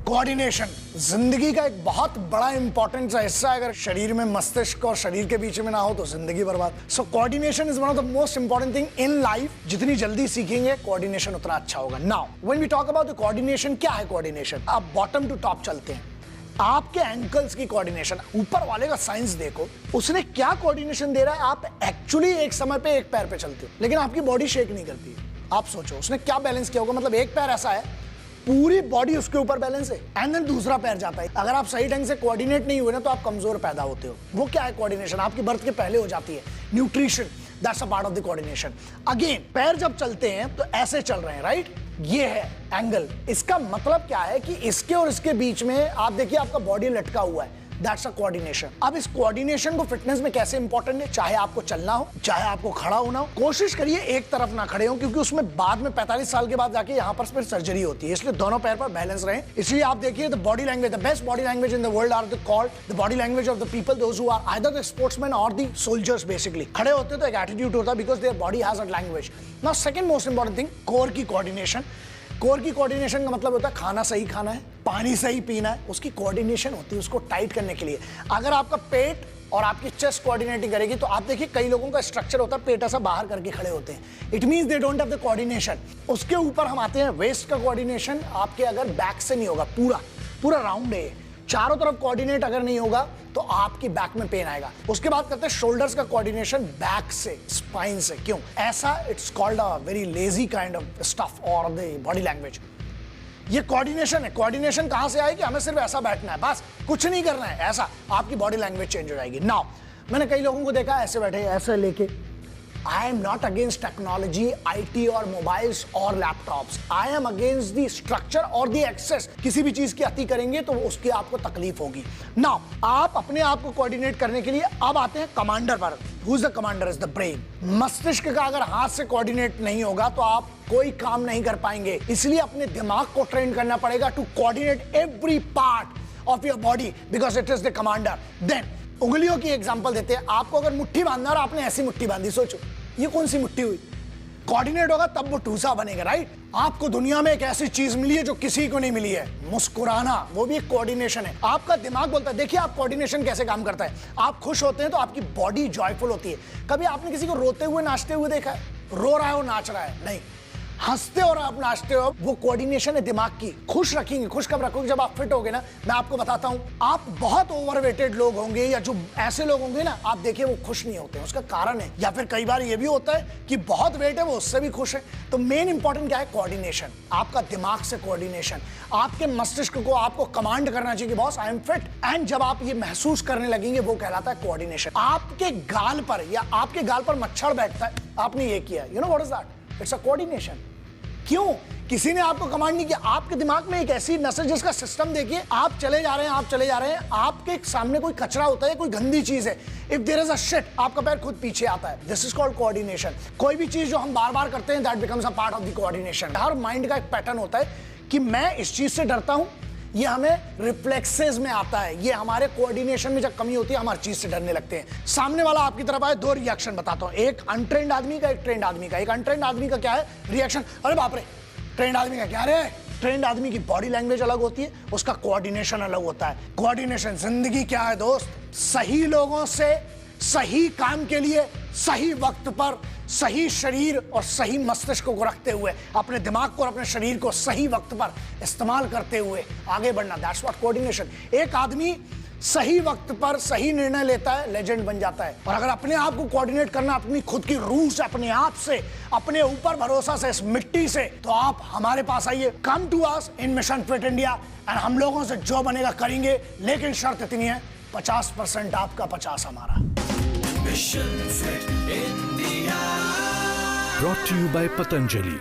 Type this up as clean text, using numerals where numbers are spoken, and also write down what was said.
Coordination जिंदगी का एक बहुत बड़ा इंपॉर्टेंट सा हिस्सा है। अगर शरीर में मस्तिष्क और शरीर के बीच में ना हो तो जिंदगी बर्बाद। So coordination is one of the most important thing in life. जितनी जल्दी सीखेंगे कोऑर्डिनेशन उतना अच्छा होगा। Now when we talk about the coordination, क्या है कोऑर्डिनेशन? आप बॉटम टू टॉप चलते हैं। आपके एंकल्स की कोऑर्डिनेशन, ऊपर वाले का साइंस देखो, उसने क्या कोऑर्डिनेशन दे रहा है। आप एक्चुअली एक समय पे एक पैर पे चलते हो लेकिन आपकी बॉडी शेक नहीं करती। आप सोचो उसने क्या बैलेंस किया होगा। मतलब एक पैर ऐसा है, पूरी बॉडी उसके ऊपर बैलेंस है, एंड देन दूसरा पैर जाता है। अगर आप सही ढंग से कोऑर्डिनेट नहीं हुए ना तो आप कमजोर पैदा होते हो। वो क्या है कोऑर्डिनेशन? आपकी बर्थ के पहले हो जाती है। Nutrition, that's a part of the coordination. Again पैर जब चलते हैं तो ऐसे चल रहे हैं, राइट? ये है एंगल। इसका मतलब क्या है कि इसके और इसके बीच में आप देखिए आपका बॉडी लटका हुआ है। That's a coordination. अब इस कोऑर्डिनेशन को फिटनेस में कैसे इंपॉर्टेंट है, चाहे आपको चलना हो चाहे आपको खड़ा होना हो, कोशिश करिए एक तरफ ना खड़े हो, क्योंकि उसमें बाद में 45 साल के बाद जाके यहाँ पर फिर सर्जरी होती है। इसलिए दोनों पैर पर बैलेंस रहे। इसलिए आप देखिए the body language, the best body language in the world are called the body language of the people those who are either the sportsman और द सोल्जर्स। बेसिकली खड़े होते तो एक एटीट्यूड होता है because their body has a language. Now second most important thing, core की coordination. Core की coordination का मतलब होता है खाना सही खाना है, पानी सही पीना है। उसकी कोऑर्डिनेशन होती है उसको टाइट करने के लिए। अगर आपका पेट और आपकी चेस्ट कोऑर्डिनेटिंग करेगी तो आप देखिए कई लोगों का स्ट्रक्चर होता है पेट ऐसा बाहर करके खड़े होते हैं। It means they don't have the coordination. उसके ऊपर हम आते हैं वेस्ट का कोऑर्डिनेशन। आपके अगर बैक से नहीं होगा, पूरा पूरा राउंड है, चारों तरफ कोऑर्डिनेट अगर नहीं होगा तो आपकी बैक में पेन आएगा। उसके बाद करते हैं शोल्डर्स का कोऑर्डिनेशन, बैक से, स्पाइन से। क्यों ऐसा? It's called a very lazy kind of stuff और द बॉडी लैंग्वेज। ये कोऑर्डिनेशन है। कोऑर्डिनेशन कहां से आएगी? हमें सिर्फ ऐसा बैठना है, बस कुछ नहीं करना है। ऐसा आपकी बॉडी लैंग्वेज चेंज हो जाएगी। नाउ मैंने कई लोगों को देखा ऐसे बैठे, ऐसे लेके। I am not against technology, IT और मोबाइल्स और laptops. I am against the structure और the excess। किसी भी चीज की अति करेंगे तो उसकी आपको तकलीफ होगी। Now, आप अपने आप को कोऑर्डिनेट करने के लिए अब आते हैं कमांडर पर। Who's the commander? is the brain। मस्तिष्क का अगर हाथ से कोऑर्डिनेट नहीं होगा तो आप कोई काम नहीं कर पाएंगे। इसलिए अपने दिमाग को ट्रेन करना पड़ेगा to coordinate every part of your body because it is the commander. Then उंगलियों की एग्जांपल देते हैं। आपको अगर मुट्ठी बांधना और आपने ऐसी मुट्ठी बांधी, सोचो ये कौन सी मुट्ठी हुई? कोऑर्डिनेट होगा तब वो ठूसा बनेगा, राइट? आपको दुनिया में एक ऐसी चीज मिली है जो किसी को नहीं मिली है, मुस्कुराना। वो भी एक कोऑर्डिनेशन है। आपका दिमाग बोलता है, देखिए आप कोऑर्डिनेशन कैसे काम करता है। आप खुश होते हैं तो आपकी बॉडी जॉयफुल होती है। कभी आपने किसी को रोते हुए नाचते हुए देखा है? रो रहा है और नाच रहा है? नहीं। हंसते और आप नाचते हो, वो कोऑर्डिनेशन है दिमाग की। खुश रखेंगे, खुश कब रखोगे? जब आप फिट होगे ना। मैं आपको बताता हूं, आप बहुत ओवरवेटेड लोग होंगे या जो ऐसे लोग होंगे ना, आप देखिए वो खुश नहीं होते हैं। उसका कारण है, या फिर कई बार ये भी होता है कि बहुत वेट है वो उससे भी खुश है। तो मेन इंपॉर्टेंट क्या है? कोऑर्डिनेशन। आपका दिमाग से कोऑर्डिनेशन, आपके मस्तिष्क को आपको कमांड करना चाहिए कि boss I am fit. And जब आप ये महसूस करने लगेंगे वो कहलाता है कोऑर्डिनेशन। आपके गाल पर या आपके गाल पर मच्छर बैठता है, आपने ये किया, you know what is that? It's a coordination. क्यों? किसी ने आपको कमांड नहीं किया। आपके दिमाग में एक ऐसी नसें जिसका सिस्टम देखिए, आप चले जा रहे हैं, आप चले जा रहे हैं, आपके सामने कोई कचरा होता है, कोई गंदी चीज है, if there is a shit, आपका पैर खुद पीछे आता है। This is called coordination. कोई भी चीज जो हम बार बार करते हैं, that becomes a part of the coordination. हर माइंड का एक पैटर्न होता है कि मैं इस चीज से डरता हूं, ये हमें रिफ्लेक्सेस में आता है। ये हमारे कोऑर्डिनेशन में जब कमी होती है हम हर चीज से डरने लगते हैं। सामने वाला आपकी तरफ आए, दो रिएक्शन बताता हूं, एक अनट्रेंड आदमी का, एक ट्रेंड आदमी का। एक अनट्रेंड आदमी का क्या है रिएक्शन? अरे बाप रे। ट्रेंड आदमी का क्या रे? ट्रेंड आदमी की बॉडी लैंग्वेज अलग होती है, उसका कोऑर्डिनेशन अलग होता है। कोऑर्डिनेशन जिंदगी क्या है दोस्त? सही लोगों से सही काम के लिए सही वक्त पर सही शरीर और सही मस्तिष्क को रखते हुए, अपने दिमाग को और अपने शरीर को सही वक्त पर इस्तेमाल करते हुए आगे बढ़ना, दैट्स व्हाट कोऑर्डिनेशन। एक आदमी सही वक्त पर सही निर्णय लेता है, लेजेंड बन जाता है। और अगर अपने आप को कोऑर्डिनेट करना अपनी खुद की रूह से, अपने आप से, अपने ऊपर भरोसा से, इस मिट्टी से, तो आप हमारे पास आइए। Come to us in mission fit India and हम लोगों से जो बनेगा करेंगे, लेकिन शर्त इतनी है 50% आपका, 50 हमारा। Mission fit India brought to you by Patanjali।